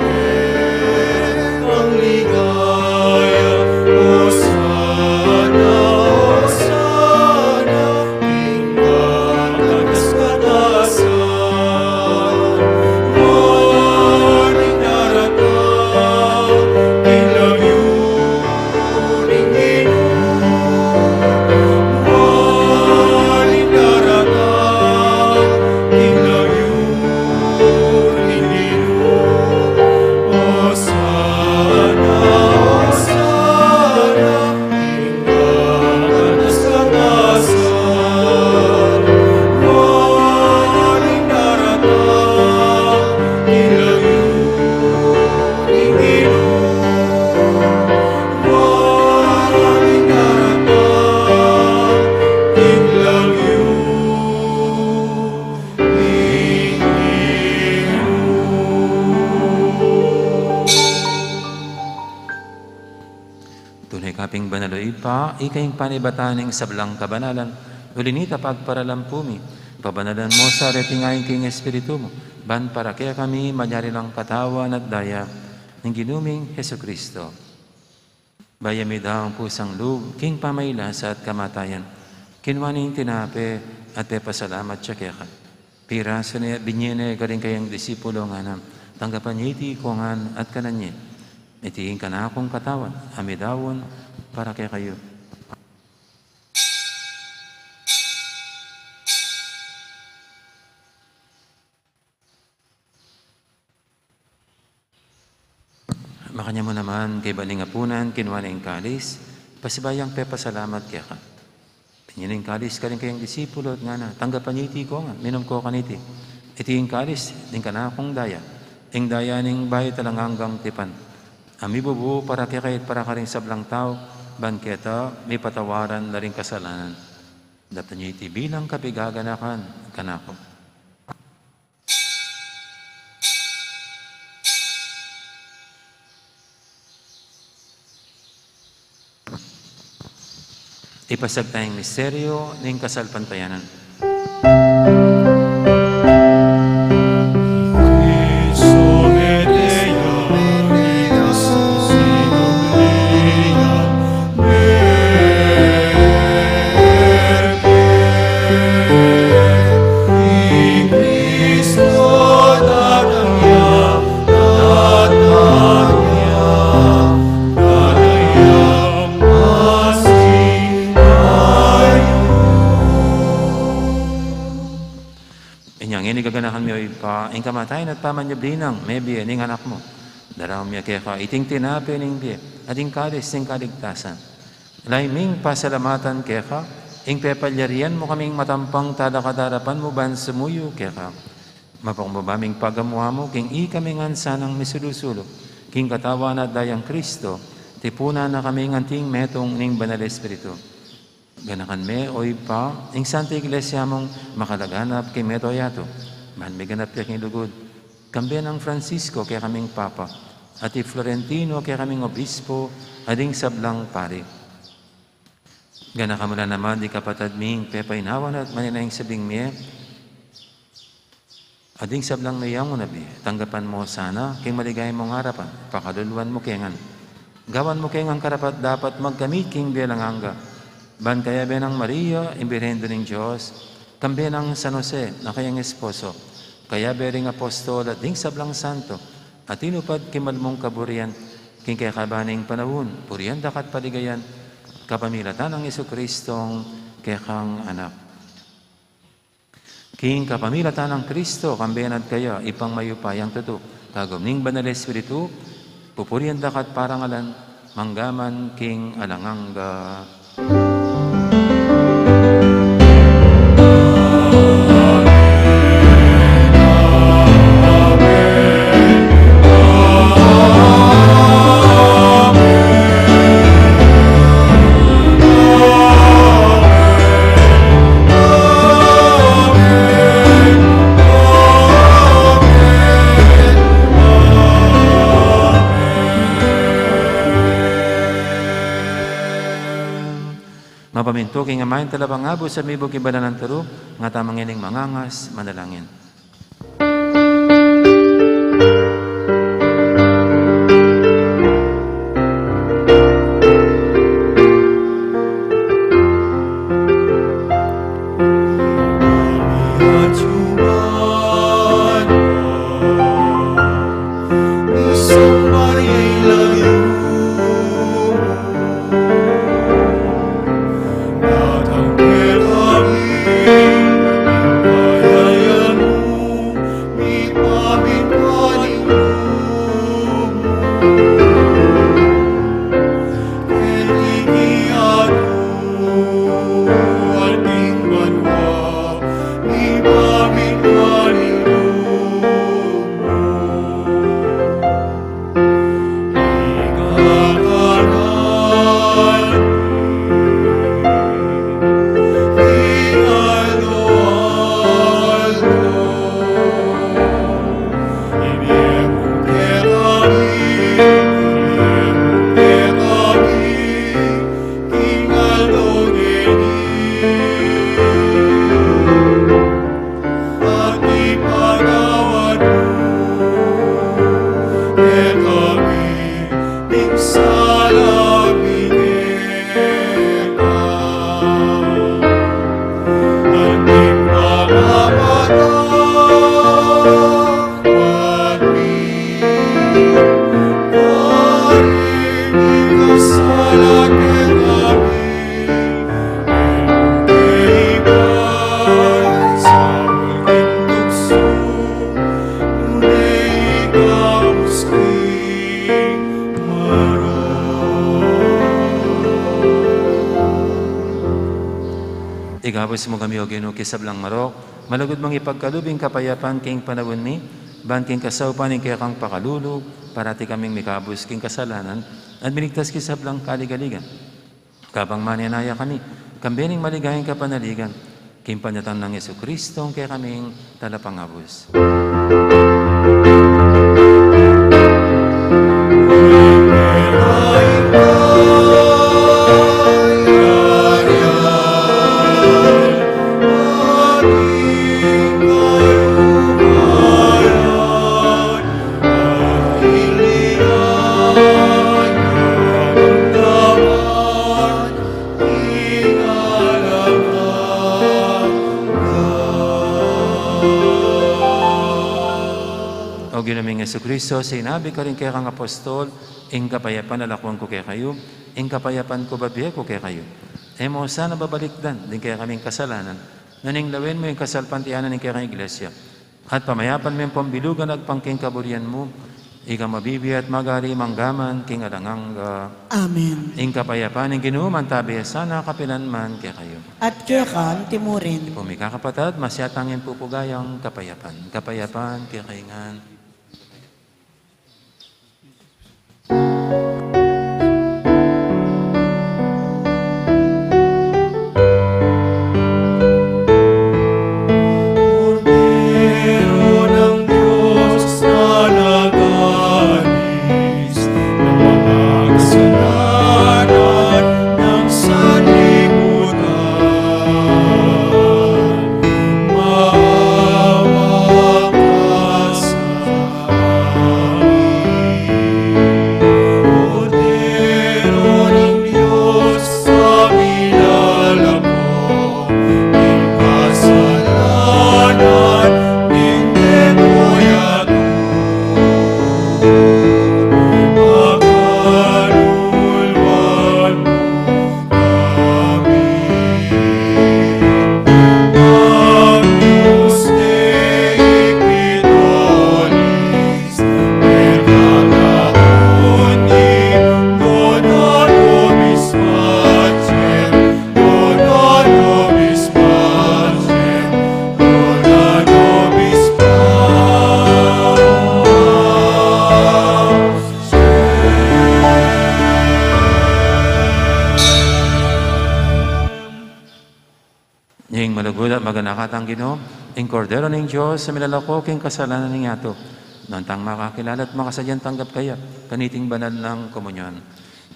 [SPEAKER 1] ang ligaya. Hosana, Hosana, pingkakatas-katasan. Morning daratang, ilagyuning Ginoo. Morning daratang, ilagyuning Ginoo. Hosana, Hosana, pingkakatas-katasan. Morning daratang, ilagyuning Ginoo. Morning daratang, ilagyuning
[SPEAKER 4] Tunay kaping banaloy pa, ikayong panibataning sablang kabanalan, ulinita pagparalampumi, pabanalan mo sa retingayin king Espiritu mo, ban para kaya kami manyari lang katawan at daya ng ginuming Heso Kristo. Bayami daw ang pusang loob, king pamaylas at kamatayan, kinwaning tinape at pasalamat siya kaya ka. Piraso niya, binyene ka rin kayang disipulo nga na, tanggapan niya iti kungan at kananye. Itiin ka na akong katawan, amidawon, para kaya kayo. Makanya mo naman kay balingapunan, kinuha na yung kalis, pasibayang pasalamat kaya ka. Pinyaning kalis ka rin kayang disipulo at nga na, tanggapan niya iti ko nga, minom ko kaniti. Itiin kalis, din ka na akong daya. Ing daya ning bahay talang hanggang tipan. Ami bubu para kaya kahit para ka rin sablang tao, bangketa, may patawaran na rin kasalanan. Dapat niyo iti bilang kapigaganakan, kanako. Ipasag tayong misteryo ng kasalpantayanan. Gaganahan mo pa, ang kamatayan at pamanyablinang, maybe, ning anak mo. Daraw miya kaya ka, iting tinapi ning biye, ating kalis, ning kaligtasan. Laiming pasalamatan kaya ka, ing pepalyarian mo kaming matampang tadakadarapan mo ban sumuyo kaya ka. Mapangbabaming pagamuha mo, king kami ngansa ng misulusulo, king katawan at dayang Kristo, tipuna na kami nganting metong ning banal Espiritu. Ganakan me, oy pa, ing Santa Iglesia mong makalaganap kay meto yato, man may ganap king lugod. Kambiyan ang Francisco kaya kaming Papa, at Florentino kaya kaming Obispo, ading sablang pari. Gana ka mula naman di kapatad ming pepainawan at maninayang sabing miye, ading sablang mayang mo nabi, tanggapan mo sana, kay maligay mong harapan, pakaluluan mo kengan. Gawan mo kengan karapat dapat magkamit king bilang hangga. Ban kaya benang Maria, imbirhendo ng Diyos, kambiyan ang San Jose, na kayang esposo, kaya bering apostol at ding sablang santo, at inupad kimalmong kaburian, king kaya kabaning panahon, purian dakat paligayan, kapamilatan ng Jesucristong kekang anak. King kapamilatan ng Kristo, kambiyan at kaya, ipang mayupayang tuto, kagom ning banal Espiritu, pupurian dakat parangalan, manggaman king alanganga. Mapaminto king amayin talabang abo sa mibog ibalan ng turo, nga tamang ining mangangas, manalangin. Igapos mo kami o Ginoo kisablang marok, malagod mong ipagkalubing kapayapan king panawin ni, ban king kasawpan ning kaya kang pakalulog, parati kaming mikabos king kasalanan, at binigtas kisablang kaligaligan. Kapang manyanaya kami, kambining maligayang kapanaligan, king panyatan ng Jesucristo, kaya kaming talapangabos. Ginaming Jesucristo, sinabi ka rin kaya kang apostol, ing kapayapan nalakuan ko kaya kayo, ing kapayapan ko babiya ko kaya kayo. Mo sana babalikdan, din kaya kaming kasalanan, naning lawin mo yung kasalpantianan ng kaya kang iglesia. At pamayapan mo yung pambilugan at pangking kaburian mo, ika mabibiat magari manggaman king adangangga.
[SPEAKER 2] Amen.
[SPEAKER 4] Ing kapayapaan ing ginuman tabi sana kapilan man kaya kayo.
[SPEAKER 2] At kaya kan timurin.
[SPEAKER 4] Pumika kapatad, masyatangin pupugayang kapayapan. Kapayapan kaya kaingan.
[SPEAKER 1] Cordero ng Diyos na nagalis ng mga kasalanan ng sanlibutan. Maawa ka sa amin. Cordero ng Diyos sa milalako, ng kasalanan hindi mo'y pagkaluluwan mo kami. Agnus Dei Quitoris, Mercatauni, Dona nobis pacem, Dona nobis pacem, Dona nobis
[SPEAKER 4] Ning malugod at maganakatang Ginoo, ing kordero ning Diyos sa milalako king kasalanan ning ato. Nantang makakilala at makasadyan tanggap kaya, kaniting banal ng komunyon.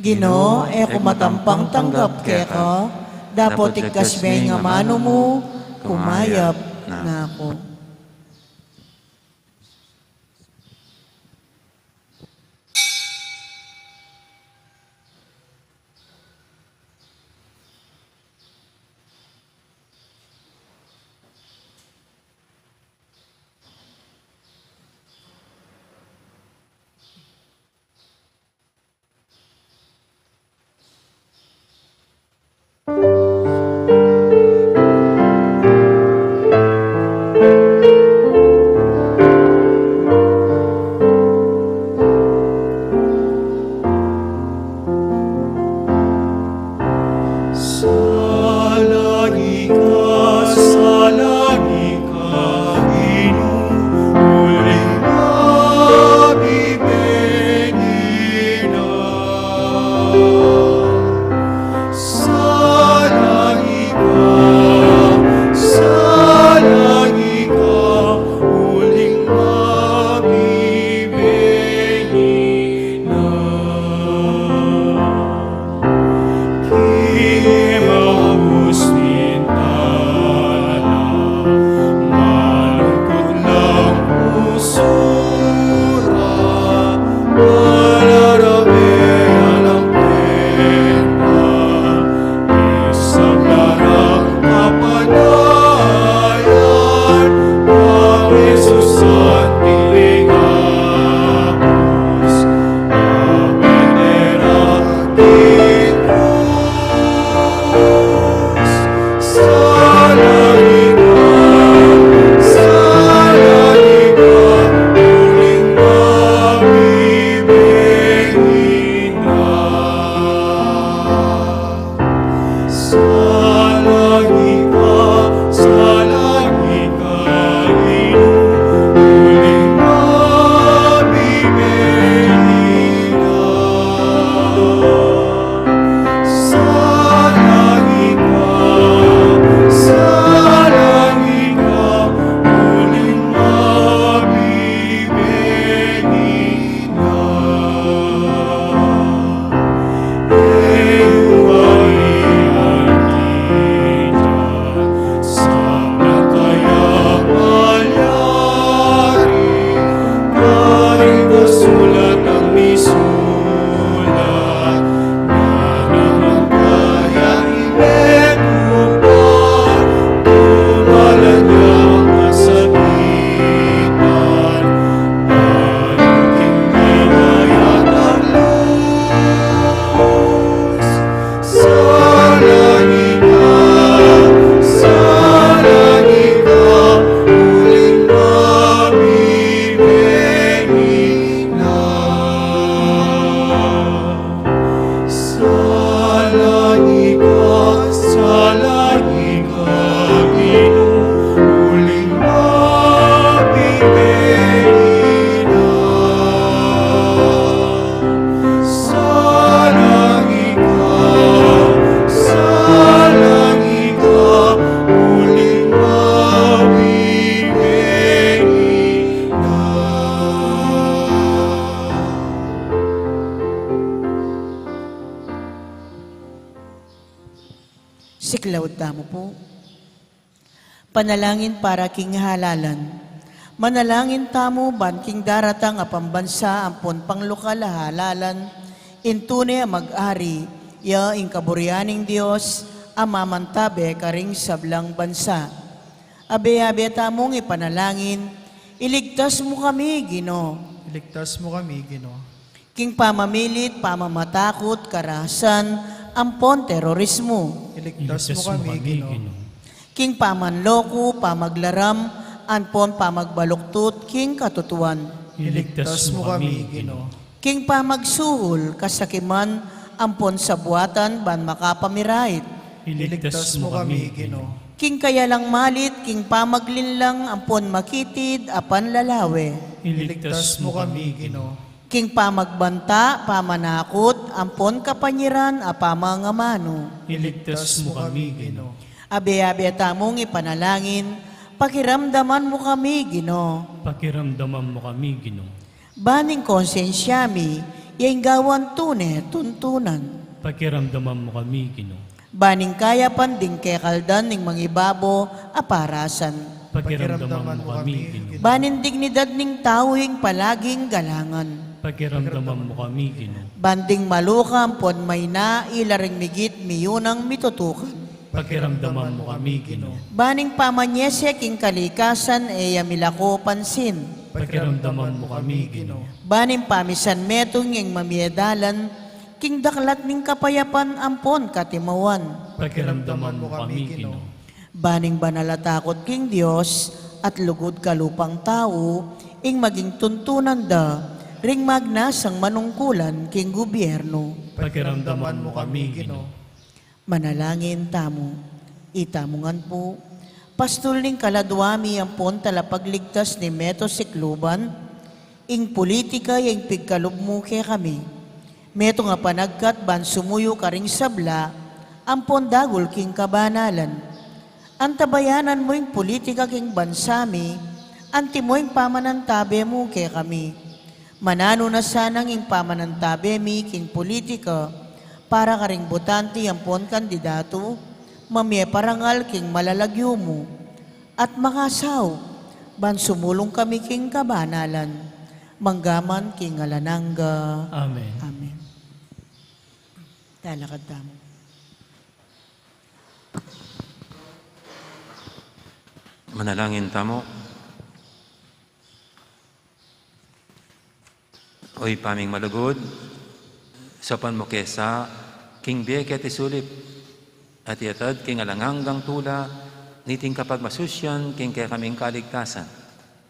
[SPEAKER 2] Ginoo, kumatampang tanggap kaya ka, dapat ikas may nga mano mo, kumayap na ako. likod tamo po. Panalangin para king halalan. Manalangin tamo ban king daratang a pambansa ampon panglokal a halalan. Intune a mag-ari, ya ing kaburianing Dios, amamantabe karing sablang bansa. Abe-abe tamong ipanalangin, iligtas mo kami, Ginoo.
[SPEAKER 6] Iligtas mo kami, Ginoo.
[SPEAKER 2] King pamamilit, pamamatakot, karahasan, ampon terorismo.
[SPEAKER 6] Iligtas mo kami, Ginoo.
[SPEAKER 2] King pamanloko, pamaglaram, anpon pamagbaluktot, king katutuan.
[SPEAKER 6] Iligtas mo kami, Ginoo.
[SPEAKER 2] King pamagsuhol, kasakiman, ampon sa buwatan, ban makapamirait.
[SPEAKER 6] Iligtas mo kami, Ginoo.
[SPEAKER 2] King kayalang malit, king pamaglinlang, ampon makitid, apan lalawe.
[SPEAKER 6] Iligtas mo kami, Ginoo.
[SPEAKER 2] King pamagbanta, pamanakot, ampon kapanyiran, apamangamano.
[SPEAKER 3] Iligtas mo kami, Ginoo.
[SPEAKER 2] Abe-abe tamong ipanalangin, pakiramdaman mo kami, Ginoo.
[SPEAKER 3] Pakiramdaman mo kami, Ginoo.
[SPEAKER 2] Baning konsensyami, yaing gawan tune, tuntunan.
[SPEAKER 3] Pakiramdaman mo kami, Ginoo.
[SPEAKER 2] Baning kaya panding kekaldan ning mangibabo, aparasan.
[SPEAKER 3] Pakiramdaman mo kami, Ginoo.
[SPEAKER 2] Banin dignidad ning tawing palaging galangan.
[SPEAKER 3] Pakiramdaman mo kami, Ginoo.
[SPEAKER 2] Banding malukam pon may na ilaring migit miyunang mitutukan.
[SPEAKER 3] Pakiramdaman mo kami, Ginoo.
[SPEAKER 2] Baning pamanyese king kalikasan e yamilako pansin.
[SPEAKER 3] Pakiramdaman mo kami, Ginoo.
[SPEAKER 2] Baning pamisan metong ing mamiedalan, king daklat ning kapayapan ampon katimawan.
[SPEAKER 3] Pakiramdaman mo kami, Ginoo.
[SPEAKER 2] Baning banalatakot king Dios at lugod kalupang tao, ing maging tuntunan da, ring magnasang manungkulan king gobyerno.
[SPEAKER 3] Pakiramdaman mo kami, Ginoo.
[SPEAKER 2] Manalangin tamo, itamungan po, pastol ning kaladwami ang pon talapagligtas ni Meto Sikluban, ing politika yung pigkalubmo ke kami. Meto nga panagkat ban sumuyo karing sabla, ang pon dagol king kabanalan. Antabayanan mo yung politika king bansami, anti mo yung pamanantabe mo ke kami. Manano na sanang yung pamanantabe mi king politika, para karing botante ang pon kandidato, mamye parangal king malalagyo mo, at makasaw, ban sumulong kami king kabanalan, manggaman king alananga.
[SPEAKER 3] Amen.
[SPEAKER 2] Amen. Talakad tamo.
[SPEAKER 4] Manalangin tamo. Oy paming malugod, sapan mo kesa, king bieket isulip, at yatad king alanganggang tula, niting kapag masusyan, king kaya kaming kaligtasan.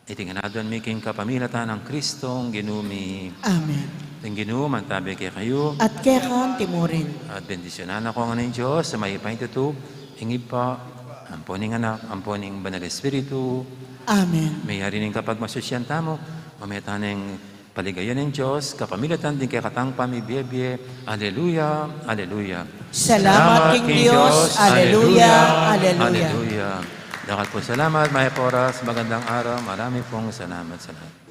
[SPEAKER 4] Iting anadon mi king kapamilatan ng Kristong ginumi.
[SPEAKER 2] Amen.
[SPEAKER 4] Ting ginuman tabi kay kayo,
[SPEAKER 2] At kaya kan timurin.
[SPEAKER 4] at bendisyonan ako ng Diyos sa may paintutub, ingib pa, amponing anak, amponing banal Espiritu,
[SPEAKER 2] Amen.
[SPEAKER 4] may hari ning kapag masusyan tamo, mameta ng paligayan ng Diyos, kapamilatan din kay katang pamibiyebye. Aleluya, aleluya.
[SPEAKER 2] Salamat king Diyos. Aleluya, aleluya.
[SPEAKER 4] Aleluya. Dakat po salamat, Maya Poras. Magandang araw. Marami pong salamat sa lahat.